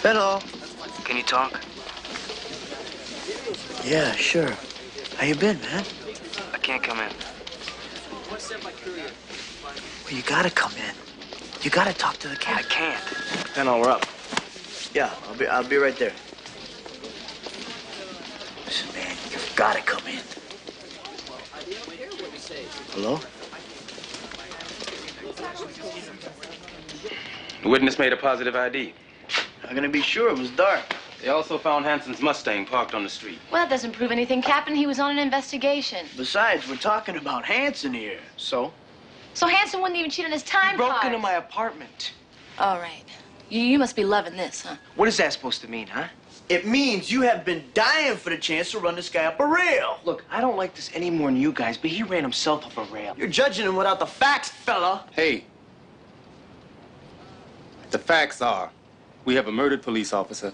Hello. Can you talk? Yeah, sure. How you been, man? I can't come in. Well, you gotta come in. You gotta talk to the cat. I can't. Hello, we're up. Yeah, I'll be right there. Listen, man, you've gotta come in. Hello? The witness made a positive ID. I'm gonna be sure it was dark. They also found Hanson's Mustang parked on the street. Well, that doesn't prove anything, Captain. He was on an investigation. Besides, we're talking about Hanson here. So? So Hanson wouldn't even cheat on his time Broke card. into my apartment. All right. You must be loving this, huh? What is that supposed to mean, huh? It means you have been dying for the chance to run this guy up a rail. Look, I don't like this any more than you guys, but he ran himself up a rail. You're judging him without the facts, fella. Hey. The facts are, we have a murdered police officer,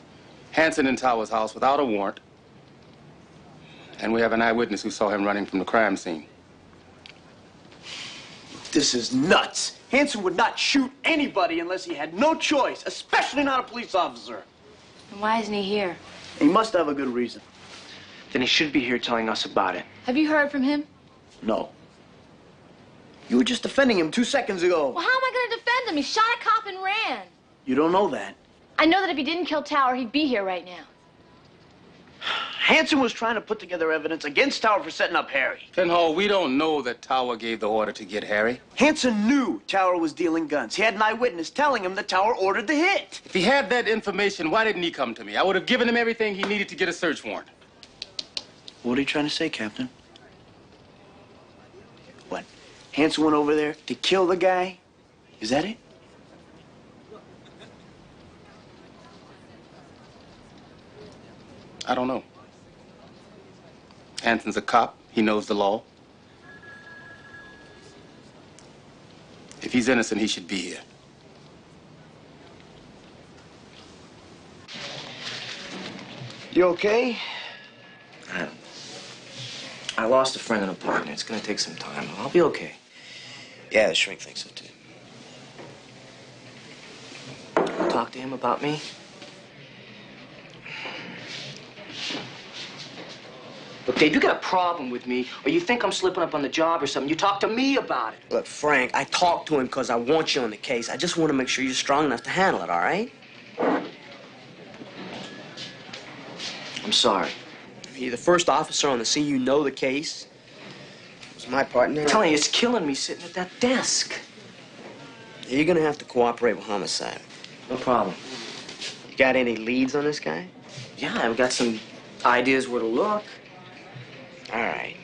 Hanson in Tower's house without a warrant, and we have an eyewitness who saw him running from the crime scene. This is nuts. Hanson would not shoot anybody unless he had no choice, especially not a police officer. And why isn't he here? He must have a good reason. Then he should be here telling us about it. Have you heard from him? No. You were just defending him 2 seconds ago. Well, how am I going to defend him? He shot a cop and ran. You don't know that. I know that if he didn't kill Tower, he'd be here right now. Hanson was trying to put together evidence against Tower for setting up Harry. Penhall, we don't know that Tower gave the order to get Harry. Hanson knew Tower was dealing guns. He had an eyewitness telling him that Tower ordered the hit. If he had that information, why didn't he come to me? I would have given him everything he needed to get a search warrant. What are you trying to say, Captain? What? Hanson went over there to kill the guy? Is that it? I don't know. Hanson's a cop. He knows the law. If he's innocent, he should be here. You okay? I lost a friend and a partner. It's gonna take some time. I'll be okay. Yeah, the shrink thinks so, too. Talk to him about me. Look, Dave, you got a problem with me, or you think I'm slipping up on the job or something. You talk to me about it. Look, Frank, I talked to him because I want you on the case. I just want to make sure you're strong enough to handle it, all right? I'm sorry. You're the first officer on the scene. You know the case. It was my partner. I'm telling you, it's killing me sitting at that desk. You're going to have to cooperate with homicide. No problem. You got any leads on this guy? Yeah, I've got some ideas where to look. All right.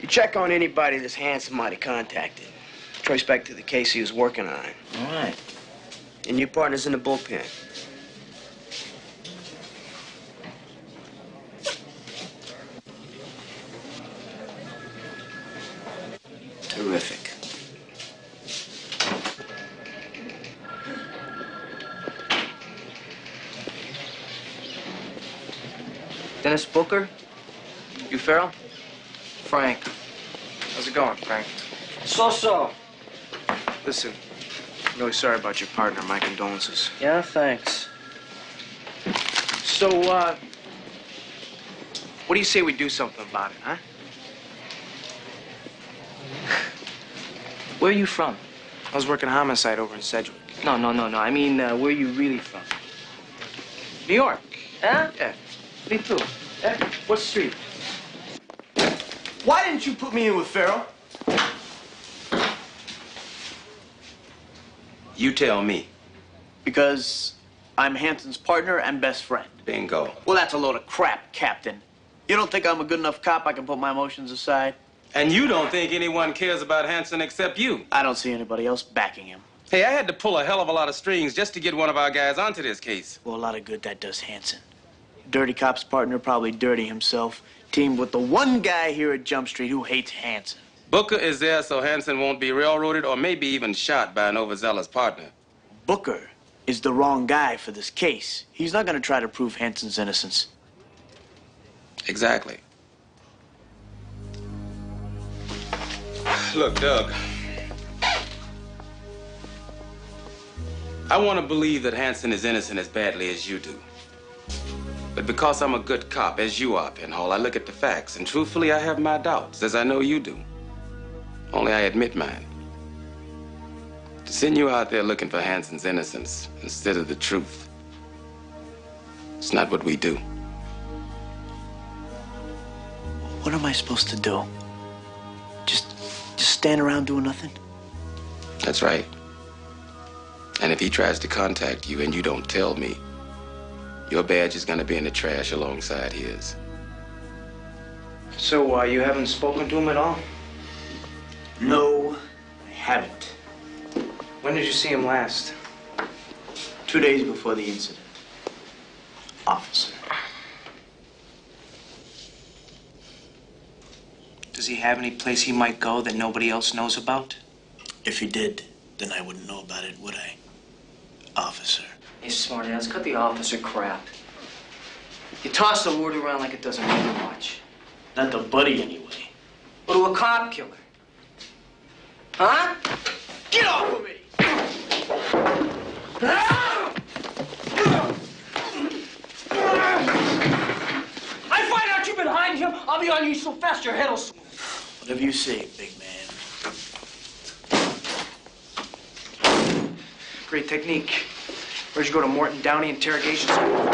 You check on anybody this Hanson might have contacted. Trace back to the case he was working on. All right. And your partner's in the bullpen. Terrific. Dennis Booker? You Farrell? Frank. How's it going, Frank? So. Listen, I'm really sorry about your partner. My condolences. Yeah, thanks. So, what do you say we do something about it, huh? Where are you from? I was working homicide over in Sedgwick. No. I mean, where are you really from? New York. Huh? Yeah. Me too. Yeah? What street? Why didn't you put me in with Farrell? You tell me. Because I'm Hanson's partner and best friend. Bingo. Well, that's a load of crap, Captain. You don't think I'm a good enough cop I can put my emotions aside? And you don't think anyone cares about Hanson except you. I don't see anybody else backing him. Hey, I had to pull a hell of a lot of strings just to get one of our guys onto this case. Well, a lot of good that does Hanson. Dirty cop's partner, probably dirty himself, teamed with the one guy here at Jumpstreet who hates Hanson. Booker is there so Hanson won't be railroaded or maybe even shot by an overzealous partner. Booker is the wrong guy for this case. He's not going to try to prove Hanson's innocence. Exactly. Look, Doug. I want to believe that Hanson is innocent as badly as you do. But because I'm a good cop, as you are, Penhall, I look at the facts, and truthfully, I have my doubts, as I know you do. Only I admit mine. To send you out there looking for Hanson's innocence instead of the truth, it's not what we do. What am I supposed to do? Just stand around doing nothing? That's right. And if he tries to contact you and you don't tell me, your badge is gonna be in the trash alongside his. So, you haven't spoken to him at all? No, I haven't. When did you see him last? 2 days before the incident. Officer. Does he have any place he might go that nobody else knows about? If he did, then I wouldn't know about it, would I? Officer. Hey, smartass, cut the officer crap. You toss the word around like it doesn't mean much. Not the buddy, anyway. Or to a cop killer. Huh? Get off of me! I find out you've been hiding him, I'll be on you so fast your head'll swim. Whatever you say, big man. Great technique. Where'd you go to Morton Downey interrogation school?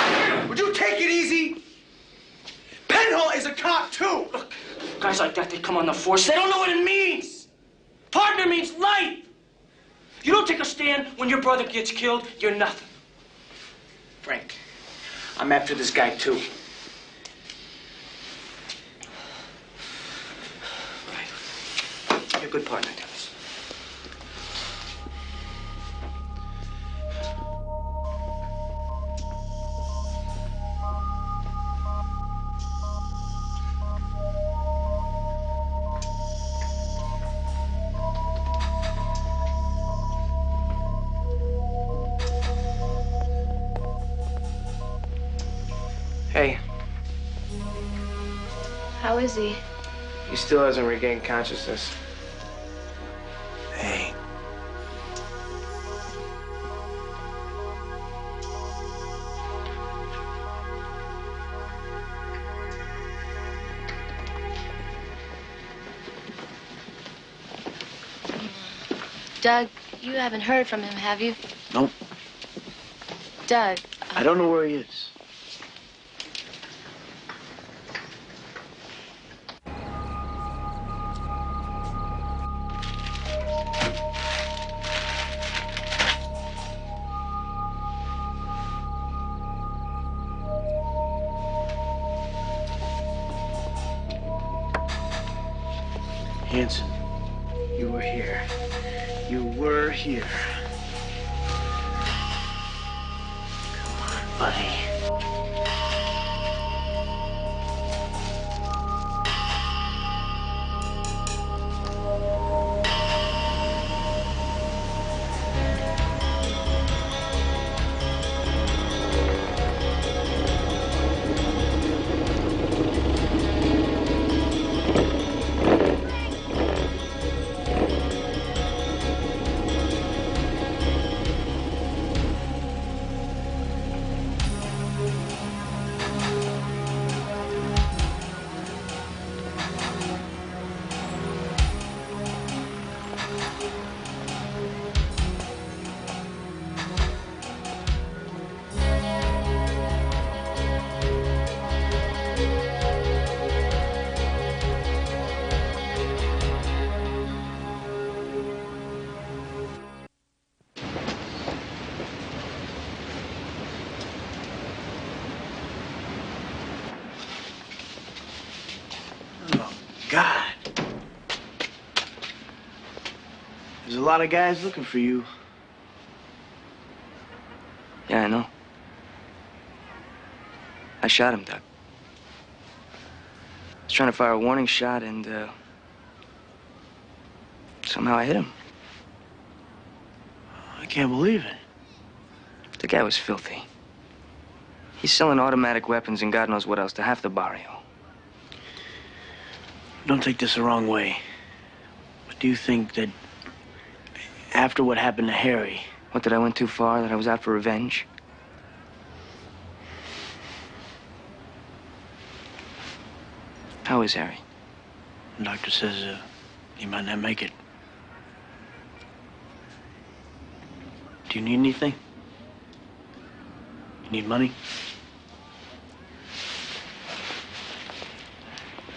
Would you take it easy? Penhall is a cop, too. Look, guys like that, they come on the force. They don't know what it means. Partner means life. You don't take a stand when your brother gets killed, you're nothing. Frank, I'm after this guy, too. Right. You're a good partner, Dennis. Hey, How is he? he still hasn't regained consciousness. Hey. Doug, you haven't heard from him, have you? Nope. Doug. I don't know where he is. Hanson, you were here. You were here. Come on, buddy. God. There's a lot of guys looking for you. Yeah, I know. I shot him, Doug. I was trying to fire a warning shot and, somehow I hit him. I can't believe it. The guy was filthy. He's selling automatic weapons and God knows what else to half the barrio. Don't take this the wrong way. But do you think that after what happened to Harry, What, that I went too far? That I was out for revenge? How is Harry? The doctor says he might not make it. Do you need anything? You need money?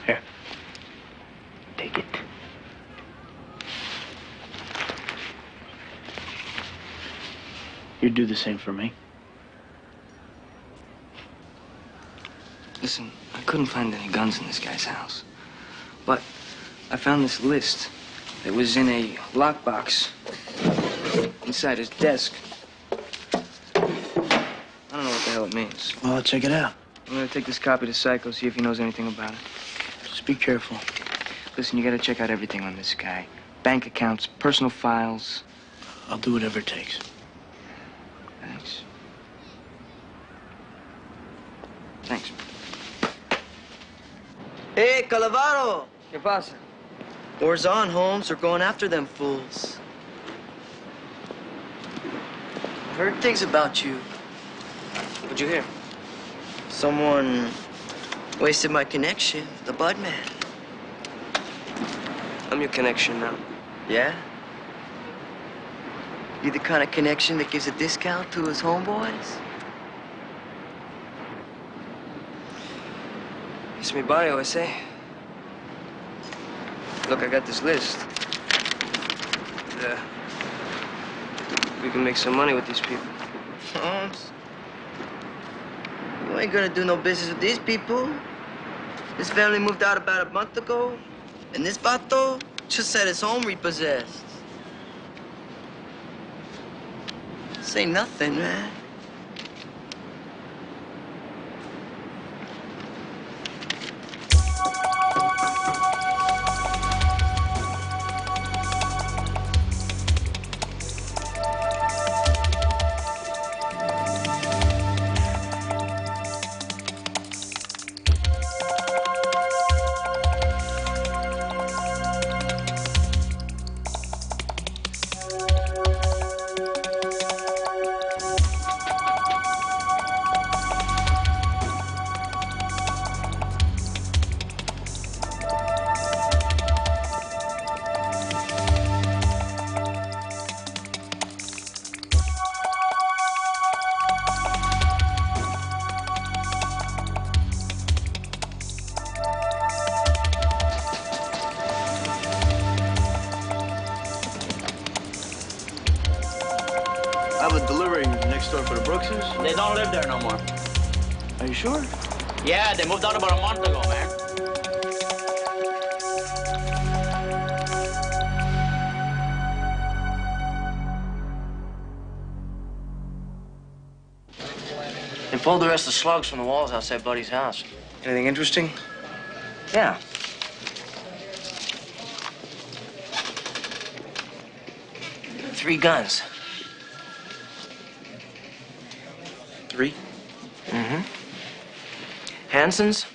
Here. Take it. You'd do the same for me. Listen, I couldn't find any guns in this guy's house. But I found this list that was in a lockbox inside his desk. I don't know what the hell it means. Well, I'll check it out. I'm gonna take this copy to Psycho, see if he knows anything about it. Just be careful. Listen, you gotta check out everything on this guy. Bank accounts, personal files. I'll do whatever it takes. Thanks. Thanks. Hey, Calavaro! ¿Qué pasa? War's on, Holmes. We're going after them fools. I heard things about you. What'd you hear? Someone wasted my connection, the Bud Man. I'm your connection now. Yeah? You the kind of connection that gives a discount to his homeboys? Es mi barrio, ese. Look, I got this list. We can make some money with these people. Holmes, you ain't gonna do no business with these people. This family moved out about a month ago, and this vato just had his home repossessed. This ain't nothing, man. I have a delivery next door for the Brookses. They don't live there no more. Are you sure? Yeah, they moved out about a month ago, man. They pulled the rest of the slugs from the walls outside Buddy's house. Anything interesting? Yeah. Three guns. 3? Mm-hmm. Hanson's,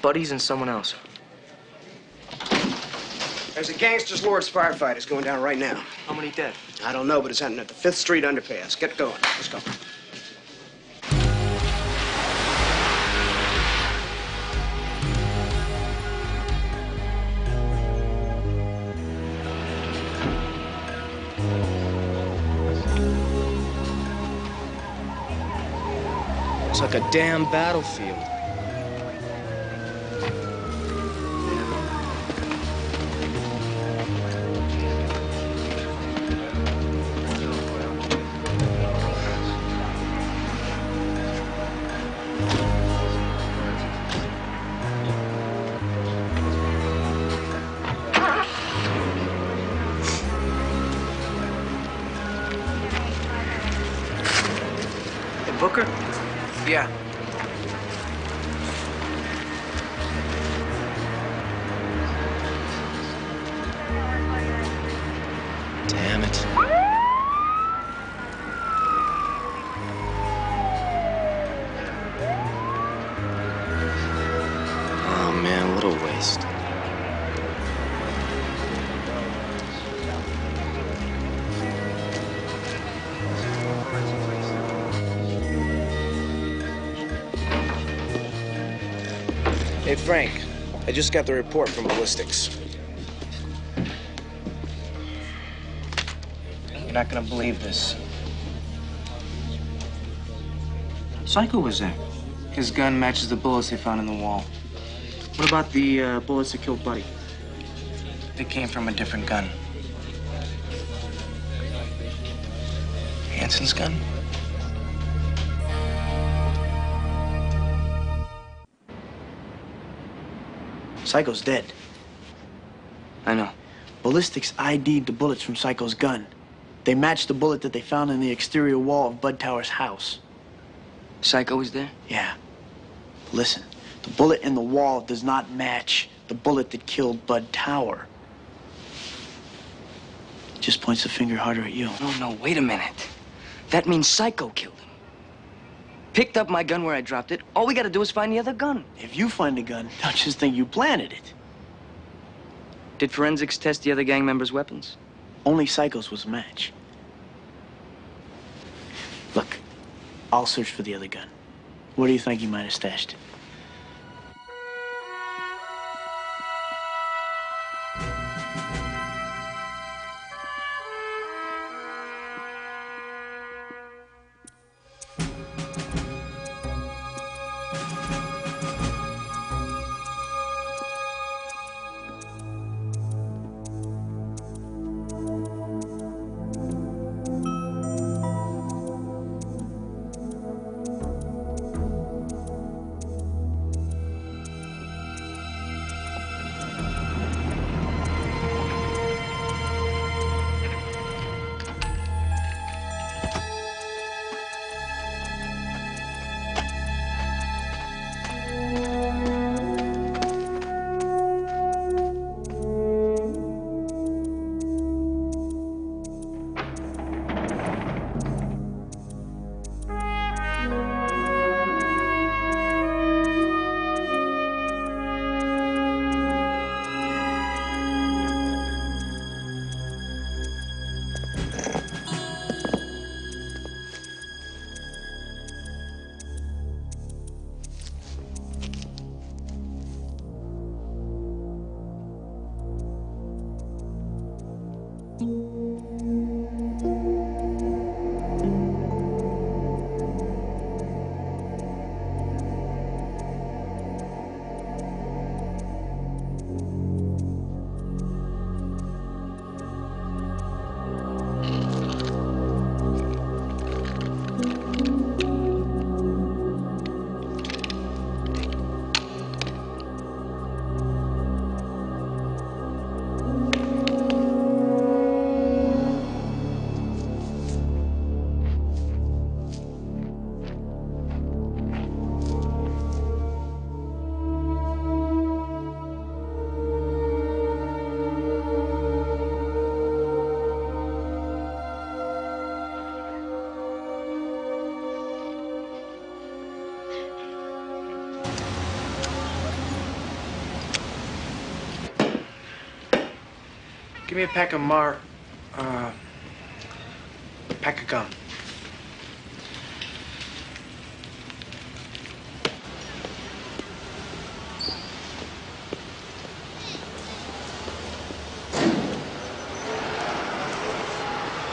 Buddy's, and someone else. There's a gangster's lord's firefight. Going down right now. How many dead? I don't know, but it's ending at the 5th Street underpass. Get going. Let's go. It's like a damn battlefield. Hey, Booker? Yeah. Damn it. Oh man, what a waste. Hey, Frank, I just got the report from ballistics. You're not gonna believe this. Psycho was there. His gun matches the bullets they found in the wall. What about the bullets that killed Buddy? They came from a different gun. Hansen's gun? Psycho's dead. I know. Ballistics ID'd the bullets from Psycho's gun. They matched the bullet that they found in the exterior wall of Bud Tower's house. Psycho was there? Yeah. But listen, the bullet in the wall does not match the bullet that killed Bud Tower. Just points the finger harder at you. No, wait a minute. That means Psycho killed him. Picked up my gun where I dropped it. All we gotta do is find the other gun. If you find the gun, don't just think you planted it. Did forensics test the other gang members' weapons? Only Psycho's was a match. Look, I'll search for the other gun. Where do you think he might have stashed it? Give me a pack of pack of gum.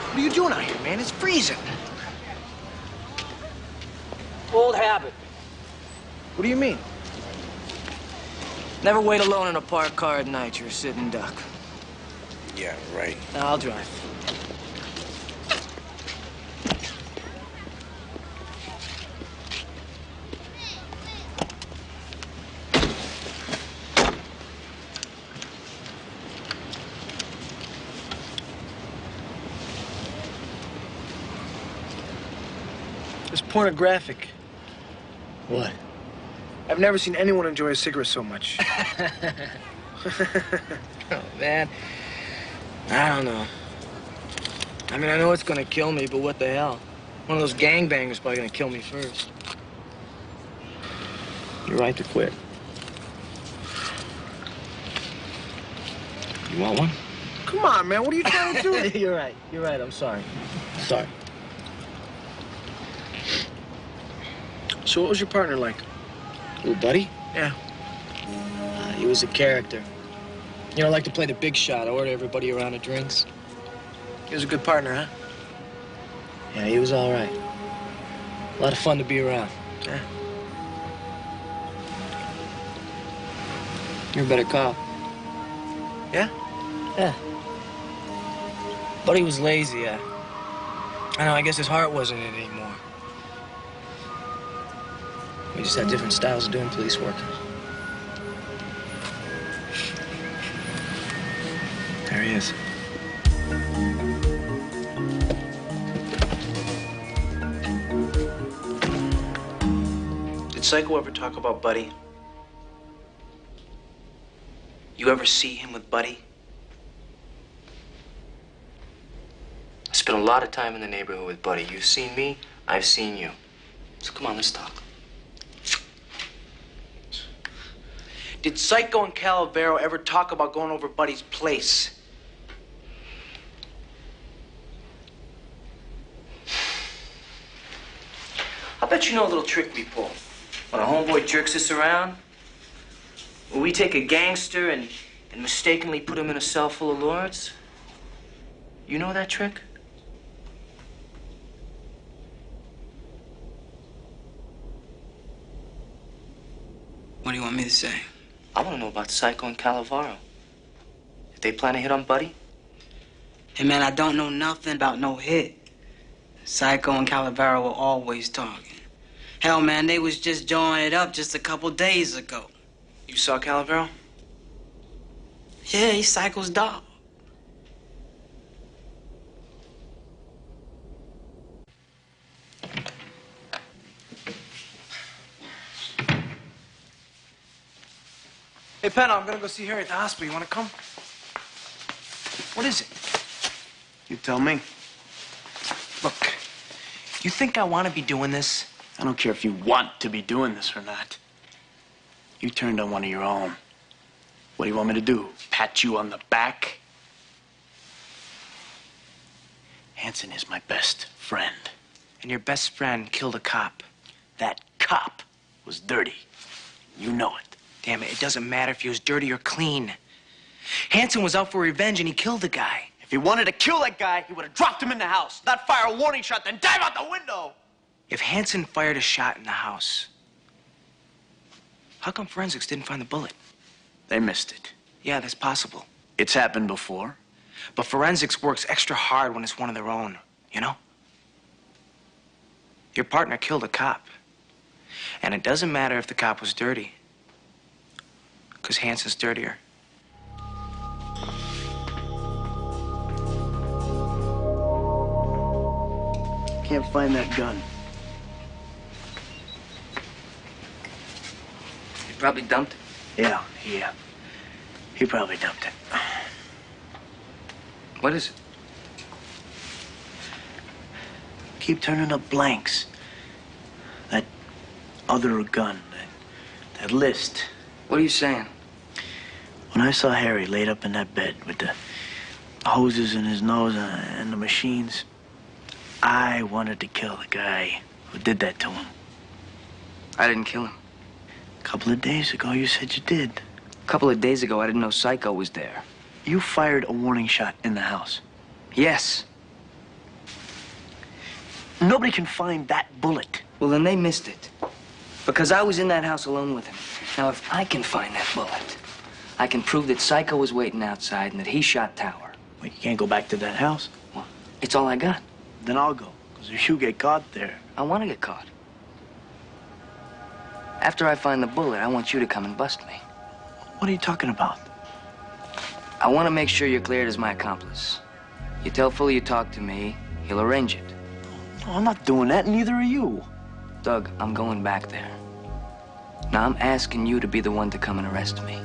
What are you doing out here, man? It's freezing. Old habit. What do you mean? Never wait alone in a parked car at night. You're a sitting duck. Yeah, right. Now, I'll drive. It's pornographic. What? I've never seen anyone enjoy a cigarette so much. Oh, man. I don't know. I mean, I know it's gonna kill me, but what the hell? One of those gangbangers probably gonna kill me first. You're right to quit. You want one? Come on, man. What are you trying to do? You're right. You're right. I'm sorry. Sorry. So what was your partner like? Little buddy? Yeah. He was a character. You know, like to play the big shot, order everybody around of drinks. He was a good partner, huh? Yeah, he was all right. A lot of fun to be around. Yeah. You're a better cop. Yeah? Yeah. Buddy was lazy, I know, I guess his heart wasn't in it anymore. We just had different styles of doing police work. There he is. Did Psycho ever talk about Buddy? You ever see him with Buddy? I spent a lot of time in the neighborhood with Buddy. You've seen me, I've seen you. So come on, let's talk. Did Psycho and Calavero ever talk about going over Buddy's place? I bet you know a little trick we pull. When a homeboy jerks us around, when we take a gangster and mistakenly put him in a cell full of lords. You know that trick? What do you want me to say? I want to know about Psycho and Calavaro. If they plan to hit on Buddy? Hey, man, I don't know nothing about no hit. Psycho and Calavero were always talking. Hell, man, they was just jawing it up just a couple days ago. You saw Calavero? Yeah, he's Psycho's dog. Hey, Penna, I'm gonna go see Harry at the hospital. You wanna come? What is it? You tell me. Look, you think I want to be doing this? I don't care if you want to be doing this or not. You turned on one of your own. What do you want me to do? Pat you on the back? Hanson is my best friend. And your best friend killed a cop. That cop was dirty. You know it. Damn it, it doesn't matter if he was dirty or clean. Hanson was out for revenge and he killed a guy. If he wanted to kill that guy, he would have dropped him in the house, not fire a warning shot, then dive out the window. If Hanson fired a shot in the house, how come forensics didn't find the bullet? They missed it. Yeah, that's possible. It's happened before. But forensics works extra hard when it's one of their own, you know? Your partner killed a cop. And it doesn't matter if the cop was dirty, because Hanson's dirtier. Can't find that gun. He probably dumped it. Yeah. He probably dumped it. What is it? Keep turning up blanks. That other gun, that list. What are you saying? When I saw Harry laid up in that bed with the hoses in his nose and the machines, I wanted to kill the guy who did that to him. I didn't kill him. A couple of days ago, you said you did. A couple of days ago, I didn't know Psycho was there. You fired a warning shot in the house. Yes. Nobody can find that bullet. Well, then they missed it. Because I was in that house alone with him. Now, if I can find that bullet, I can prove that Psycho was waiting outside and that he shot Tower. Well, you can't go back to that house. Well, it's all I got. Then I'll go. Because if you get caught there... I want to get caught. After I find the bullet, I want you to come and bust me. What are you talking about? I want to make sure you're cleared as my accomplice. You tell Fuller you talked to me, he'll arrange it. Oh, I'm not doing that, neither are you. Doug, I'm going back there. Now I'm asking you to be the one to come and arrest me.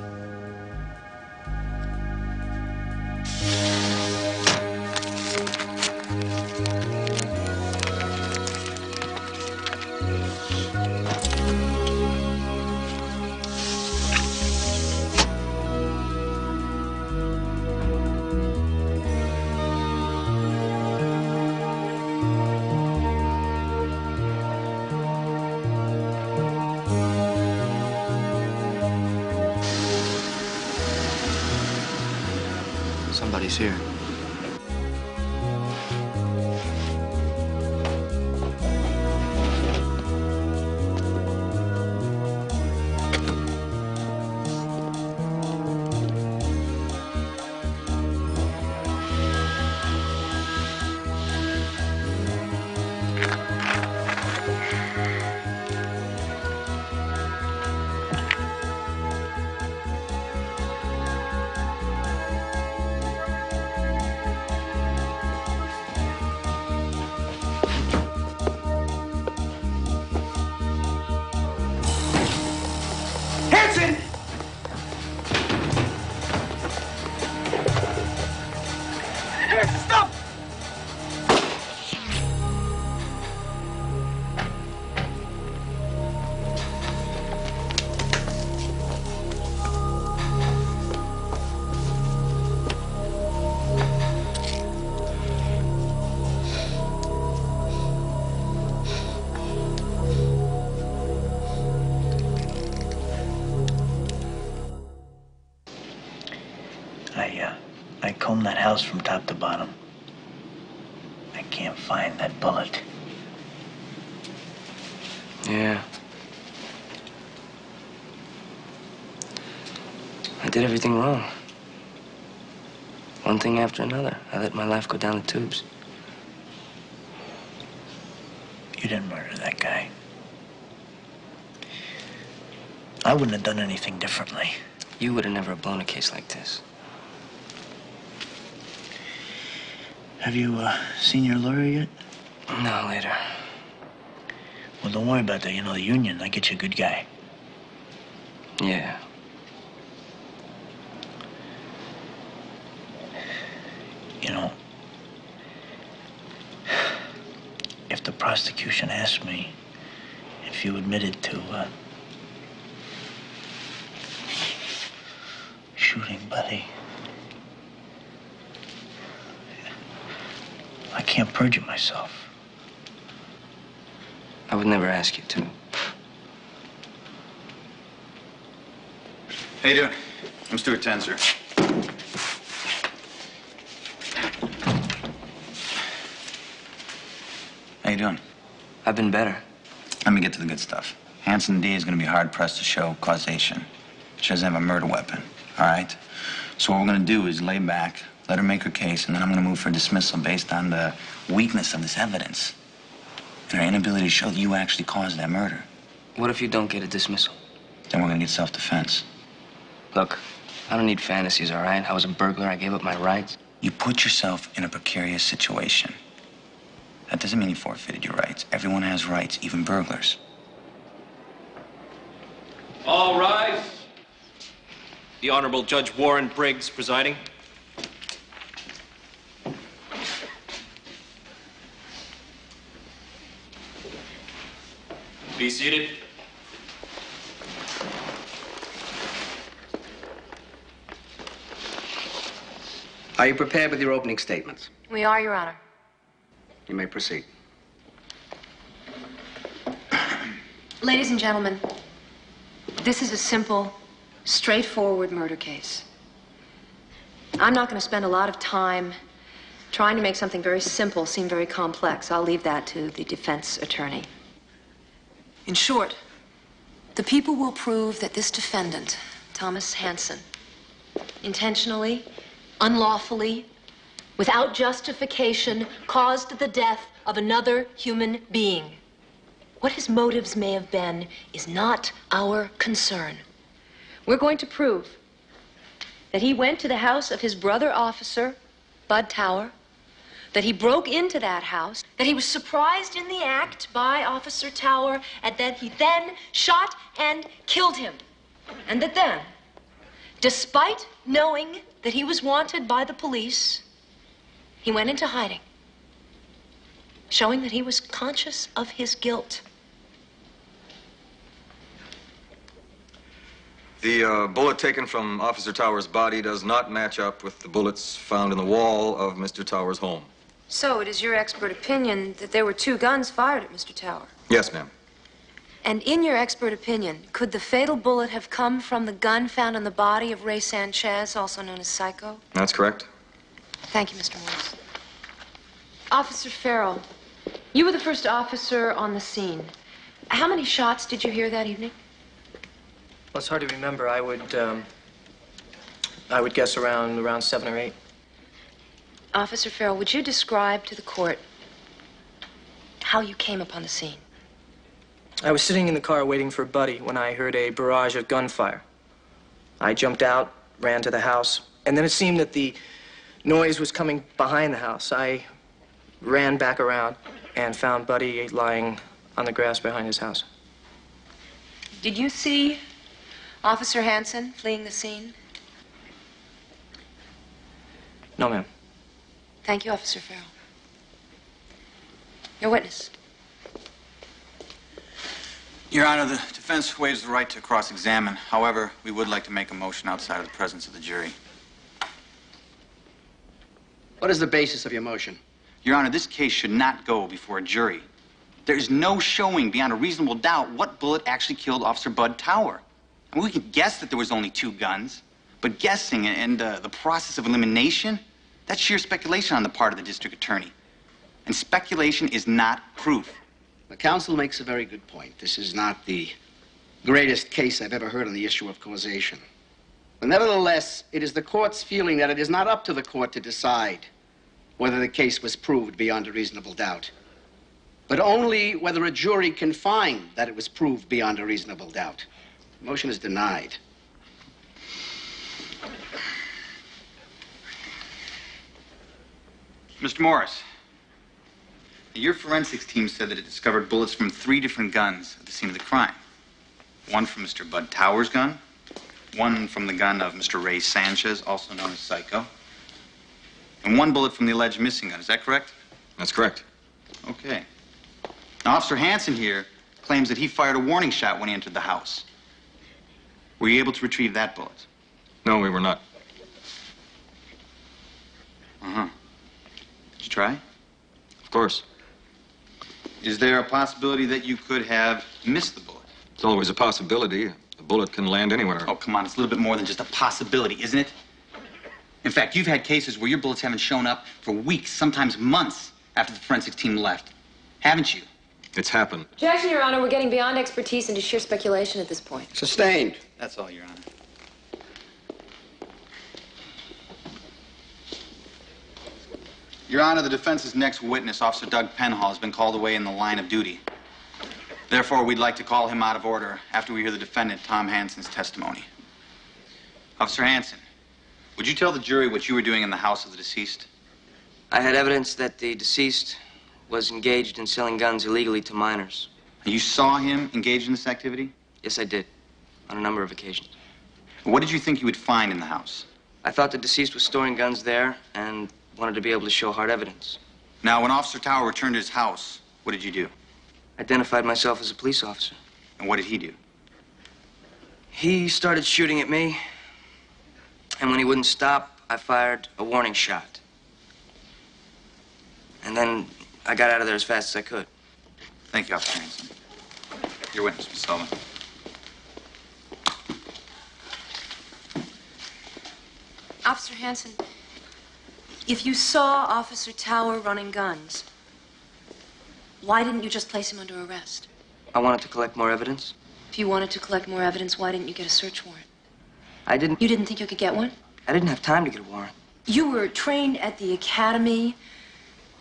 Nobody's here. Stop! I combed that house from top to bottom. I can't find that bullet. Yeah. I did everything wrong. One thing after another. I let my life go down the tubes. You didn't murder that guy. I wouldn't have done anything differently. You would have never blown a case like this. Have you seen your lawyer yet? No, later. Well, don't worry about that. You know, the union, I get you a good guy. Yeah. You know, if the prosecution asked me if you admitted to shooting Buddy, I can't perjure myself. I would never ask you to. How you doing? I'm Stuart Tenser. How you doing? I've been better. Let me get to the good stuff. Hanson D is going to be hard-pressed to show causation. She doesn't have a murder weapon, all right? So what we're going to do is lay back, let her make her case, and then I'm going to move for dismissal based on the weakness of this evidence and her inability to show that you actually caused that murder. What if you don't get a dismissal? Then we're going to get self-defense. Look, I don't need fantasies, all right? I was a burglar. I gave up my rights. You put yourself in a precarious situation. That doesn't mean you forfeited your rights. Everyone has rights, even burglars. All rise. The Honorable Judge Warren Briggs presiding. Be seated. Are you prepared with your opening statements? We are, Your Honor. You may proceed. Ladies and gentlemen, this is a simple, straightforward murder case. I'm not going to spend a lot of time trying to make something very simple seem very complex. I'll leave that to the defense attorney. In short, the people will prove that this defendant, Thomas Hanson, intentionally, unlawfully, without justification, caused the death of another human being. What his motives may have been is not our concern. We're going to prove that he went to the house of his brother officer, Bud Tower, that he broke into that house, that he was surprised in the act by Officer Tower, and that he then shot and killed him. And that then, despite knowing that he was wanted by the police, he went into hiding, showing that he was conscious of his guilt. The bullet taken from Officer Tower's body does not match up with the bullets found in the wall of Mr. Tower's home. So it is your expert opinion that there were 2 guns fired at Mr. Tower? Yes, ma'am. And in your expert opinion, could the fatal bullet have come from the gun found on the body of Ray Sanchez, also known as Psycho? That's correct. Thank you, Mr. Morris. Officer Farrell, you were the first officer on the scene. How many shots did you hear that evening? Well, it's hard to remember. I would guess around 7 or 8. Officer Farrell, would you describe to the court how you came upon the scene? I was sitting in the car waiting for Buddy when I heard a barrage of gunfire. I jumped out, ran to the house, and then it seemed that the noise was coming behind the house. I ran back around and found Buddy lying on the grass behind his house. Did you see Officer Hansen fleeing the scene? No, ma'am. Thank you, Officer Farrell. Your witness. Your Honor, the defense waives the right to cross-examine. However, we would like to make a motion outside of the presence of the jury. What is the basis of your motion? Your Honor, this case should not go before a jury. There is no showing beyond a reasonable doubt what bullet actually killed Officer Bud Tower. I mean, we can guess that there was only 2 guns, but guessing and the process of elimination, that's sheer speculation on the part of the district attorney. And speculation is not proof. The counsel makes a very good point. This is not the greatest case I've ever heard on the issue of causation. But nevertheless, it is the court's feeling that it is not up to the court to decide whether the case was proved beyond a reasonable doubt, but only whether a jury can find that it was proved beyond a reasonable doubt. The motion is denied. Mr. Morris, your forensics team said that it discovered bullets from 3 different guns at the scene of the crime. 1 from Mr. Bud Tower's gun, 1 from the gun of Mr. Ray Sanchez, also known as Psycho, and 1 bullet from the alleged missing gun. Is that correct? That's correct. Okay. Now, Officer Hansen here claims that he fired a warning shot when he entered the house. Were you able to retrieve that bullet? No, we were not. Uh-huh. Did you try? Of course. Is there a possibility that you could have missed the bullet? It's always a possibility. The bullet can land anywhere. Oh, come on. It's a little bit more than just a possibility, isn't it? In fact, you've had cases where your bullets haven't shown up for weeks, sometimes months after the forensics team left. Haven't you? It's happened. Objection, Your Honor. We're getting beyond expertise into sheer speculation at this point. Sustained. That's all, Your Honor. Your Honor, the defense's next witness, Officer Doug Penhall, has been called away in the line of duty. Therefore, we'd like to call him out of order after we hear the defendant, Tom Hansen's testimony. Officer Hansen, would you tell the jury what you were doing in the house of the deceased? I had evidence that the deceased was engaged in selling guns illegally to minors. And you saw him engaged in this activity? Yes, I did. On a number of occasions. What did you think you would find in the house? I thought the deceased was storing guns there and wanted to be able to show hard evidence. Now, when Officer Tower returned to his house, what did you do? Identified myself as a police officer. And what did he do? He started shooting at me, and when he wouldn't stop, I fired a warning shot. And then I got out of there as fast as I could. Thank you, Officer Hansen. Your witness, Ms. Sullivan. Officer Hansen, if you saw Officer Tower running guns, why didn't you just place him under arrest? I wanted to collect more evidence. If you wanted to collect more evidence, why didn't you get a search warrant? I didn't... You didn't think you could get one? I didn't have time to get a warrant. You were trained at the academy.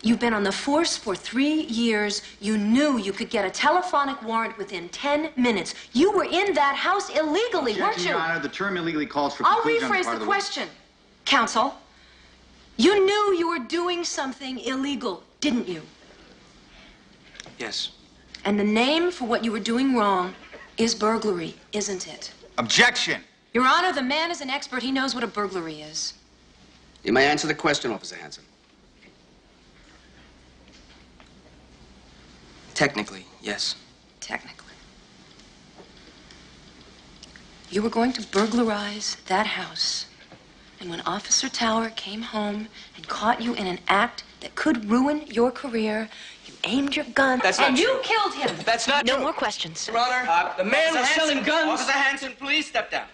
You've been on the force for 3 years. You knew you could get a telephonic warrant within 10 minutes. You were in that house illegally, weren't you? Your Honor, the term illegally calls for I'll conclusion on rephrase part the of question. Counsel, you knew you were doing something illegal, didn't you? Yes. And the name for what you were doing wrong is burglary, isn't it? Objection! Your Honor, the man is an expert. He knows what a burglary is. You may answer the question, Officer Hansen. Technically, yes. Technically. You were going to burglarize that house. And when Officer Tower came home and caught you in an act that could ruin your career, you aimed your gun and you killed him. That's not No true. more questions. Your Honor, the man was selling guns. Officer Hansen, please step down.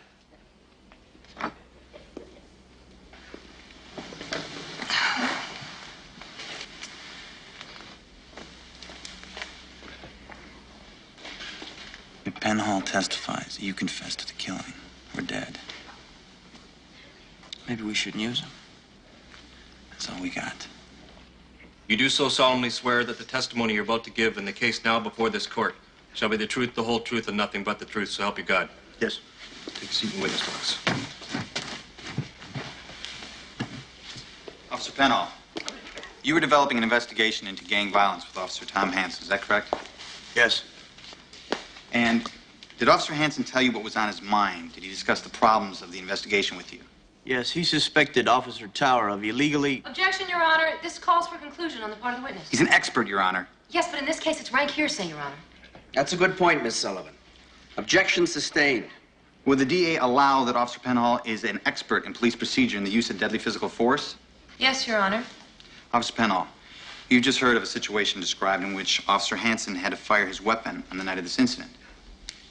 Penhall testifies that you confessed to the killing, we're dead. Maybe we shouldn't use him. That's all we got. You do so solemnly swear that the testimony you're about to give in the case now before this court shall be the truth, the whole truth, and nothing but the truth, so help you God. Yes. Take a seat in witness box. Officer Penhall, you were developing an investigation into gang violence with Officer Tom Hansen, is that correct? Yes. And did Officer Hansen tell you what was on his mind? Did he discuss the problems of the investigation with you? Yes, he suspected Officer Tower of illegally... Objection, Your Honor. This calls for conclusion on the part of the witness. He's an expert, Your Honor. Yes, but in this case, it's rank hearsay, Your Honor. That's a good point, Miss Sullivan. Objection sustained. Would the DA allow that Officer Penhall is an expert in police procedure in the use of deadly physical force? Yes, Your Honor. Officer Penhall, you just heard of a situation described in which Officer Hansen had to fire his weapon on the night of this incident.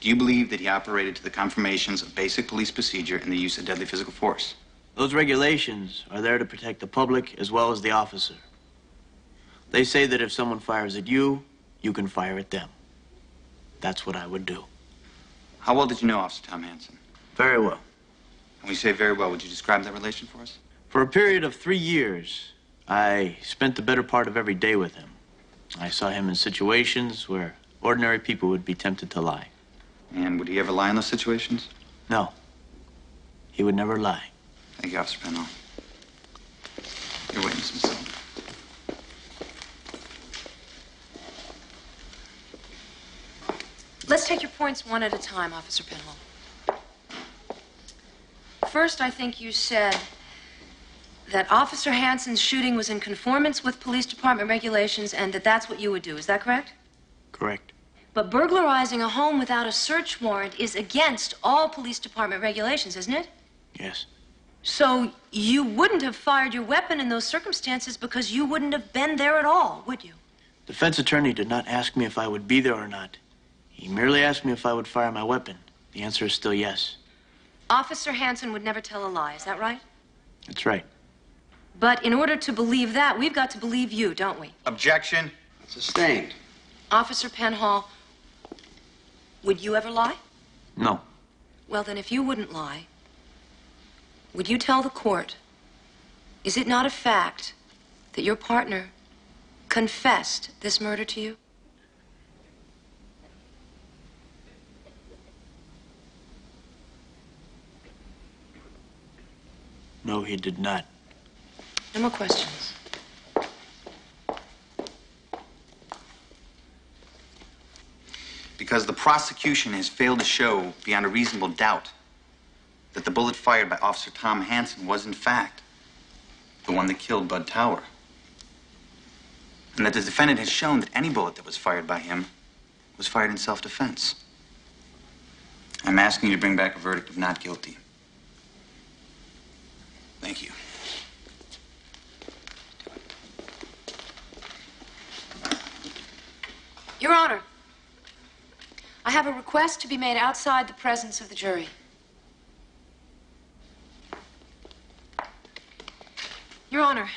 Do you believe that he operated to the confirmations of basic police procedure in the use of deadly physical force? Those regulations are there to protect the public as well as the officer. They say that if someone fires at you, you can fire at them. That's what I would do. How well did you know Officer Tom Hansen? Very well. When you say very well, would you describe that relation for us? For a period of 3 years, I spent the better part of every day with him. I saw him in situations where ordinary people would be tempted to lie. And would he ever lie in those situations? No. He would never lie. Thank you, Officer Penhall. Your witness, Miss Sullivan. Let's take your points one at a time, Officer Penhall. First, I think you said that Officer Hansen's shooting was in conformance with police department regulations and that that's what you would do. Is that correct? Correct. But burglarizing a home without a search warrant is against all police department regulations, isn't it? Yes. So you wouldn't have fired your weapon in those circumstances because you wouldn't have been there at all, would you? Defense attorney did not ask me if I would be there or not. He merely asked me if I would fire my weapon. The answer is still yes. Officer Hansen would never tell a lie, is that right? That's right. But in order to believe that, we've got to believe you, don't we? Objection. Sustained. Officer Penhall, would you ever lie? No. Well, then, if you wouldn't lie, would you tell the court, is it not a fact that your partner confessed this murder to you? No, he did not. No more questions. Because the prosecution has failed to show beyond a reasonable doubt that the bullet fired by Officer Tom Hansen was, in fact, the one that killed Bud Tower. And that the defendant has shown that any bullet that was fired by him was fired in self-defense. I'm asking you to bring back a verdict of not guilty. Thank you. Your Honor, I have a request to be made outside the presence of the jury. Your Honor,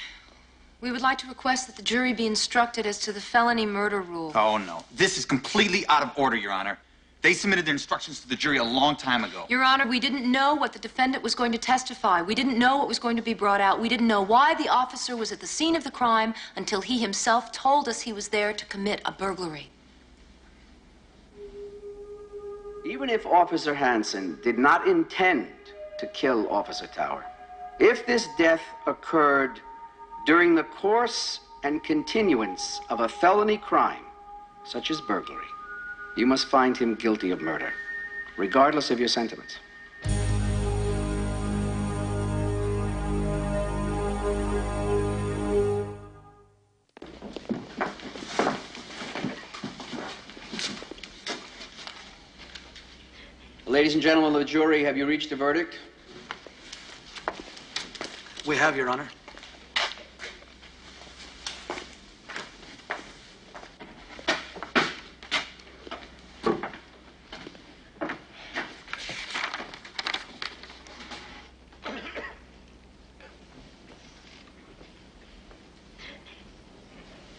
we would like to request that the jury be instructed as to the felony murder rule. Oh, no. This is completely out of order, Your Honor. They submitted their instructions to the jury a long time ago. Your Honor, we didn't know what the defendant was going to testify. We didn't know what was going to be brought out. We didn't know why the officer was at the scene of the crime until he himself told us he was there to commit a burglary. Even if Officer Hansen did not intend to kill Officer Tower, if this death occurred during the course and continuance of a felony crime, such as burglary, you must find him guilty of murder, regardless of your sentiments. Ladies and gentlemen of the jury, have you reached a verdict? We have, Your Honor.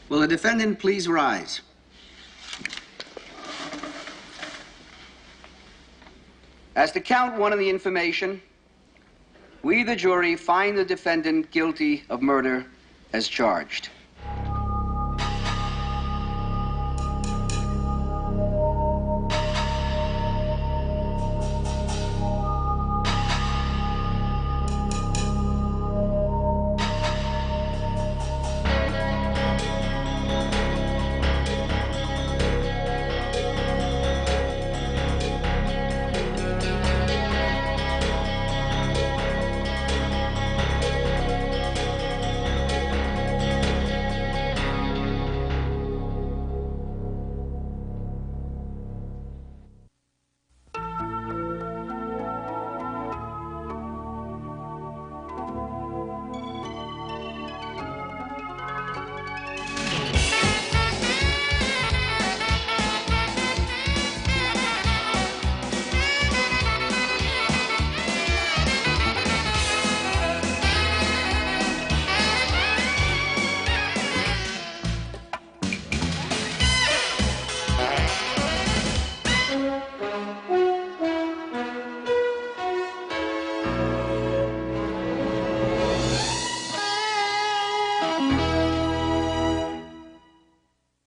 Will the defendant please rise? As to count one of the information, we, the jury, find the defendant guilty of murder as charged.